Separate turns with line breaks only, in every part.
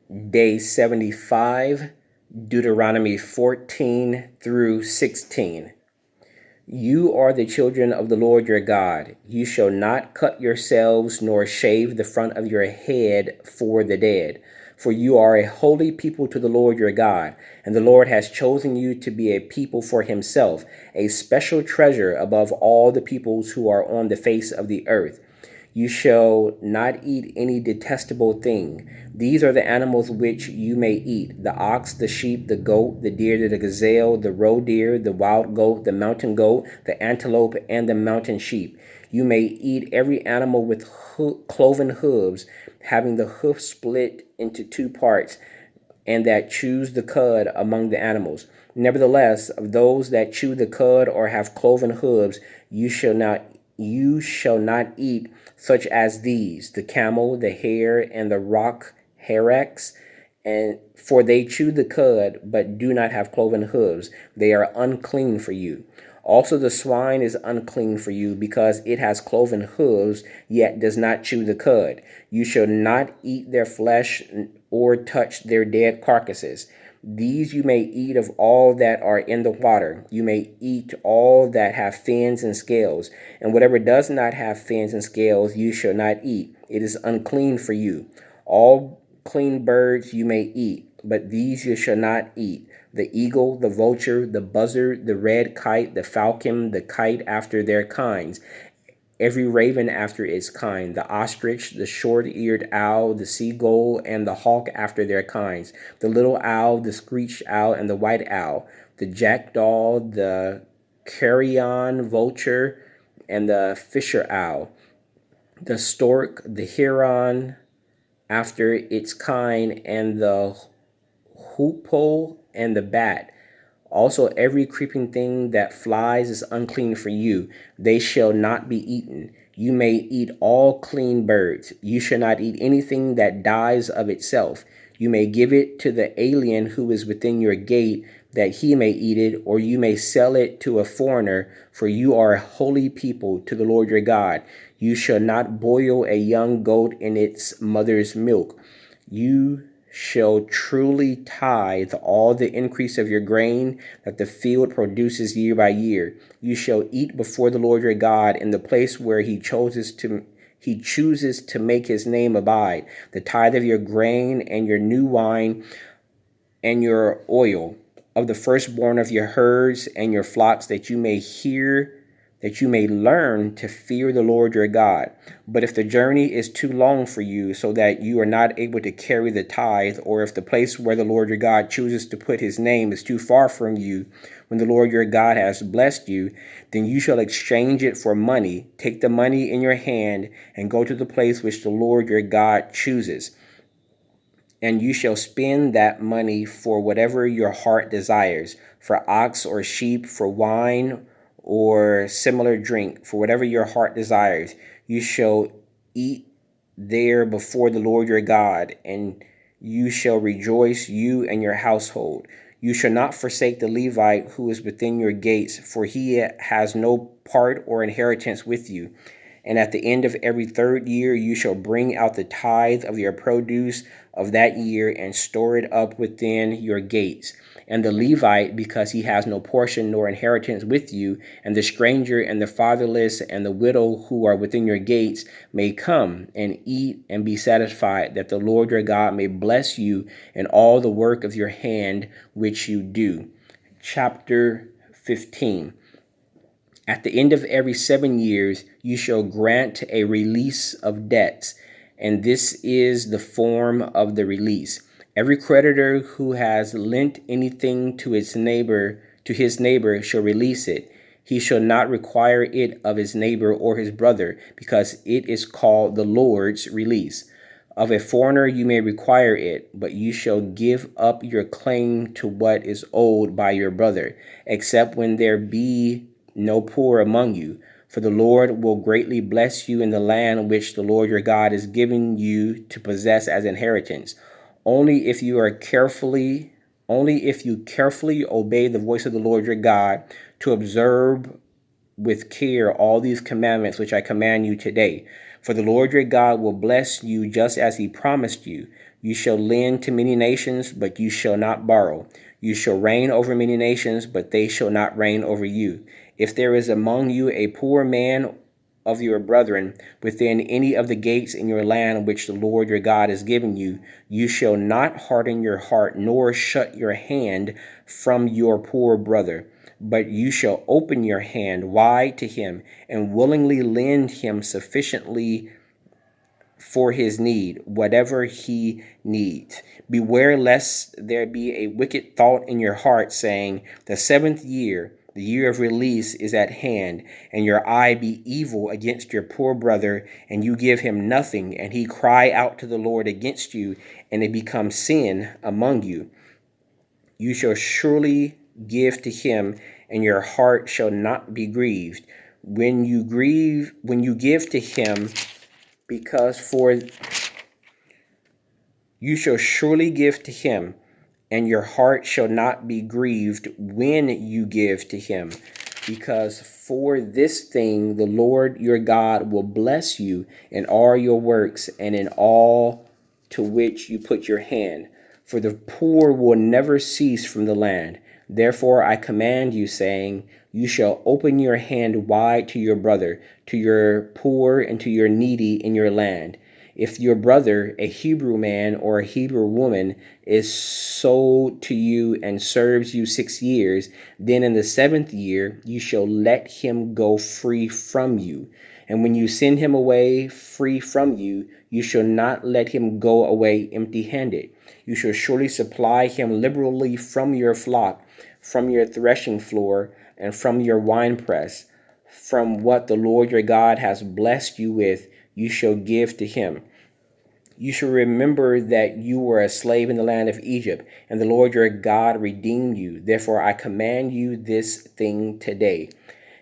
Day 75, Deuteronomy 14 through 16. You are the children of the Lord your God. You shall not cut yourselves nor shave the front of your head for the dead. For you are a holy people to the Lord your God, and the Lord has chosen you to be a people for himself, a special treasure above all the peoples who are on the face of the earth. You shall not eat any detestable thing. These are the animals which you may eat: the ox, the sheep, the goat, the deer, the gazelle, the roe deer, the wild goat, the mountain goat, the antelope, and the mountain sheep. You may eat every animal with cloven hooves, having the hoof split into two parts, and that chews the cud among the animals. Nevertheless, of those that chew the cud or have cloven hooves, you shall not eat such as these: the camel, the hare, and the rock hyrax, and for they chew the cud, but do not have cloven hooves. They are unclean for you. Also the swine is unclean for you, because it has cloven hooves, yet does not chew the cud. You shall not eat their flesh or touch their dead carcasses. These you may eat of all that are in the water. You may eat all that have fins and scales, and whatever does not have fins and scales you shall not eat. It is unclean for you. All clean birds you may eat, but these you shall not eat: the eagle, the vulture, the buzzard, the red kite, the falcon, the kite after their kinds, every raven after its kind, the ostrich, the short-eared owl, the seagull, and the hawk after their kinds, the little owl, the screech owl, and the white owl, the jackdaw, the carrion vulture, and the fisher owl, the stork, the heron after its kind, and the hoopoe and the bat. Also, every creeping thing that flies is unclean for you. They shall not be eaten. You may eat all clean birds. You shall not eat anything that dies of itself. You may give it to the alien who is within your gate, that he may eat it, or you may sell it to a foreigner, for you are a holy people to the Lord your God. You shall not boil a young goat in its mother's milk. You shall truly tithe all the increase of your grain that the field produces year by year. You shall eat before the Lord your God in the place where he chooses to make his name abide, the tithe of your grain and your new wine and your oil, of the firstborn of your herds and your flocks, that you may learn to fear the Lord your God. But if the journey is too long for you, so that you are not able to carry the tithe, or if the place where the Lord your God chooses to put his name is too far from you, when the Lord your God has blessed you, then you shall exchange it for money. Take the money in your hand and go to the place which the Lord your God chooses. And you shall spend that money for whatever your heart desires, for ox or sheep, for wine or similar drink, for whatever your heart desires. You shall eat there before the Lord your God, and you shall rejoice, you and your household. You shall not forsake the Levite who is within your gates, for he has no part or inheritance with you. And at the end of every third year you shall bring out the tithe of your produce of that year and store it up within your gates. And the Levite, because he has no portion nor inheritance with you, and the stranger and the fatherless and the widow who are within your gates, may come and eat and be satisfied, that the Lord your God may bless you in all the work of your hand which you do. Chapter 15. At the end of every 7 years, you shall grant a release of debts, and this is the form of the release. Every creditor who has lent anything to his neighbor shall release it. He shall not require it of his neighbor or his brother, because it is called the Lord's release. Of a foreigner you may require it, but you shall give up your claim to what is owed by your brother, except when there be no poor among you. For the Lord will greatly bless you in the land which the Lord your God is giving you to possess as inheritance. Only if you carefully obey the voice of the Lord your God, to observe with care all these commandments which I command you today. For the Lord your God will bless you just as he promised you. You shall lend to many nations, but you shall not borrow. You shall reign over many nations, but they shall not reign over you. If there is among you a poor man of your brethren within any of the gates in your land which the Lord your God is giving you, you shall not harden your heart nor shut your hand from your poor brother, but you shall open your hand wide to him and willingly lend him sufficiently for his need, whatever he needs. Beware lest there be a wicked thought in your heart, saying, the seventh year, the year of release, is at hand, and your eye be evil against your poor brother, and you give him nothing, and he cry out to the Lord against you, and it becomes sin among you. You shall surely give to him, and your heart shall not be grieved. When you give to him, because for you shall surely give to him, and your heart shall not be grieved when you give to him, because for this thing the Lord your God will bless you in all your works and in all to which you put your hand. For the poor will never cease from the land. Therefore I command you, saying, you shall open your hand wide to your brother, to your poor, and to your needy in your land. If your brother, a Hebrew man or a Hebrew woman, is sold to you and serves you 6 years, then in the 7th year you shall let him go free from you. And when you send him away free from you, you shall not let him go away empty-handed. You shall surely supply him liberally from your flock, from your threshing floor, and from your winepress. From what the Lord your God has blessed you with, you shall give to him. You shall remember that you were a slave in the land of Egypt, and the Lord your God redeemed you. Therefore I command you this thing today.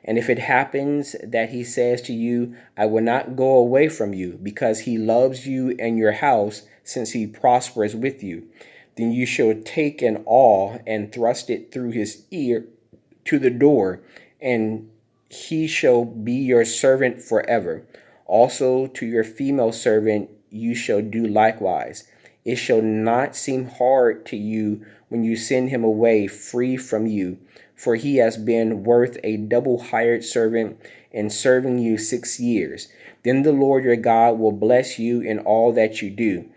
And if it happens that he says to you, I will not go away from you, because he loves you and your house, since he prospers with you, then you shall take an awl and thrust it through his ear to the door, and he shall be your servant forever. Also to your female servant you shall do likewise. It shall not seem hard to you when you send him away free from you, for he has been worth a double hired servant in serving you 6 years. Then the Lord your God will bless you in all that you do.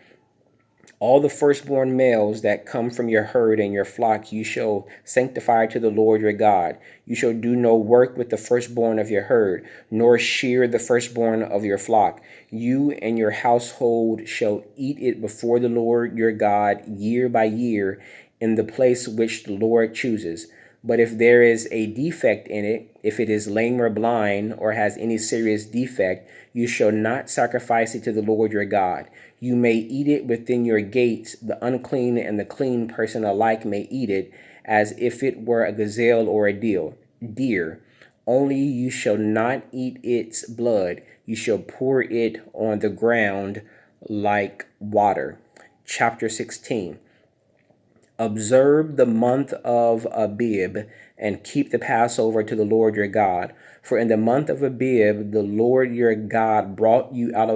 All the firstborn males that come from your herd and your flock you shall sanctify to the Lord your God. You shall do no work with the firstborn of your herd, nor shear the firstborn of your flock. You and your household shall eat it before the Lord your God year by year in the place which the Lord chooses. But if there is a defect in it, if it is lame or blind, or has any serious defect, you shall not sacrifice it to the Lord your God. You may eat it within your gates. The unclean and the clean person alike may eat it, as if it were a gazelle or a deer. Only you shall not eat its blood. You shall pour it on the ground like water. Chapter 16. Observe the month of Abib, and keep the Passover to the Lord your God. For in the month of Abib the Lord your God brought you out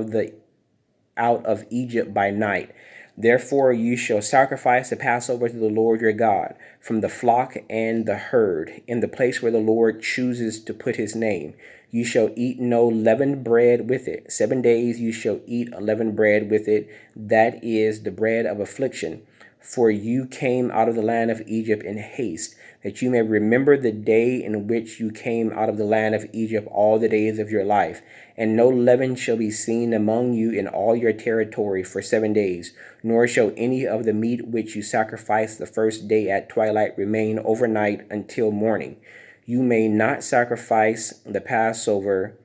of Egypt by night. Therefore you shall sacrifice the Passover to the Lord your God from the flock and the herd, in the place where the Lord chooses to put his name. You shall eat no leavened bread with it. 7 days you shall eat unleavened bread with it, that is the bread of affliction. For you came out of the land of Egypt in haste, that you may remember the day in which you came out of the land of Egypt all the days of your life. And no leaven shall be seen among you in all your territory for 7 days, nor shall any of the meat which you sacrifice the first day at twilight remain overnight until morning. You may not sacrifice the Passover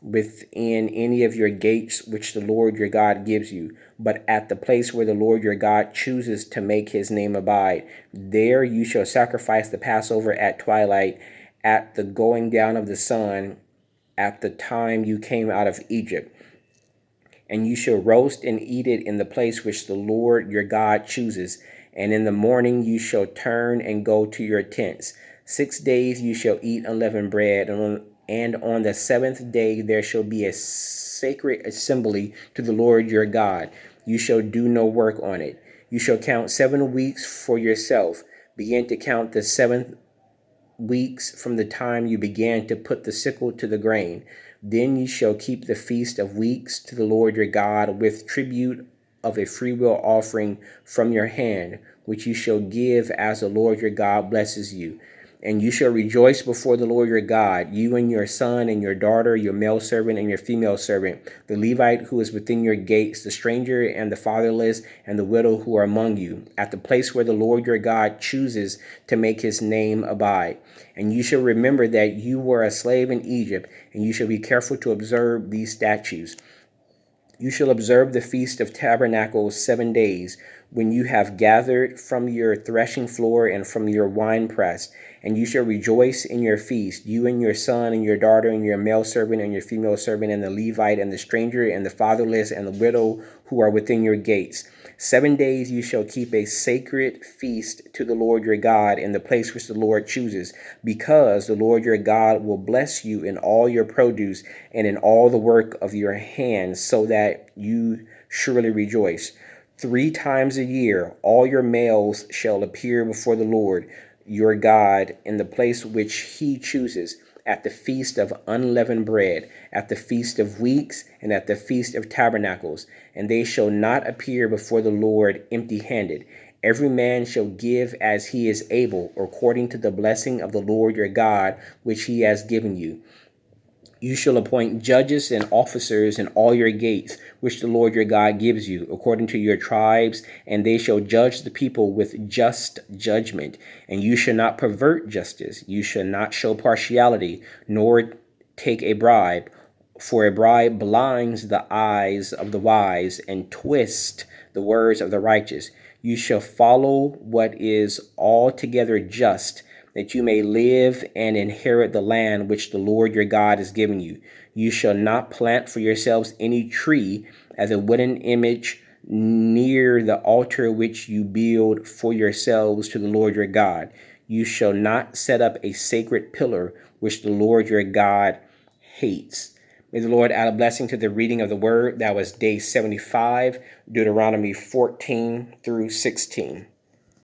within any of your gates which the Lord your God gives you, but at the place where the Lord your God chooses to make his name abide. There you shall sacrifice the Passover at twilight, at the going down of the sun, at the time you came out of Egypt. And you shall roast and eat it in the place which the Lord your God chooses. And in the morning you shall turn and go to your tents. 6 days you shall eat unleavened bread, And on the seventh day there shall be a sacred assembly to the Lord your God. You shall do no work on it. You shall count 7 weeks for yourself. Begin to count the 7 weeks from the time you began to put the sickle to the grain. Then you shall keep the feast of weeks to the Lord your God with tribute of a freewill offering from your hand, which you shall give as the Lord your God blesses you. And you shall rejoice before the Lord your God, you and your son and your daughter, your male servant and your female servant, the Levite who is within your gates, the stranger and the fatherless and the widow who are among you, at the place where the Lord your God chooses to make his name abide. And you shall remember that you were a slave in Egypt, and you shall be careful to observe these statutes. You shall observe the Feast of Tabernacles 7 days, when you have gathered from your threshing floor and from your winepress. And you shall rejoice in your feast, you and your son and your daughter and your male servant and your female servant and the Levite and the stranger and the fatherless and the widow who are within your gates. 7 days you shall keep a sacred feast to the Lord your God in the place which the Lord chooses, because the Lord your God will bless you in all your produce and in all the work of your hands, so that you surely rejoice. 3 times a year all your males shall appear before the Lord your God in the place which he chooses, at the feast of unleavened bread, at the feast of weeks, and at the feast of tabernacles. And they shall not appear before the Lord empty-handed. Every man shall give as he is able, according to the blessing of the Lord your God, which he has given you. You shall appoint judges and officers in all your gates, which the Lord your God gives you, according to your tribes, and they shall judge the people with just judgment. And you shall not pervert justice. You shall not show partiality, nor take a bribe, for a bribe blinds the eyes of the wise and twists the words of the righteous. You shall follow what is altogether just, that you may live and inherit the land which the Lord your God is giving you. You shall not plant for yourselves any tree as a wooden image near the altar which you build for yourselves to the Lord your God. You shall not set up a sacred pillar which the Lord your God hates. May the Lord add a blessing to the reading of the word. That was day 75, Deuteronomy 14 through 16.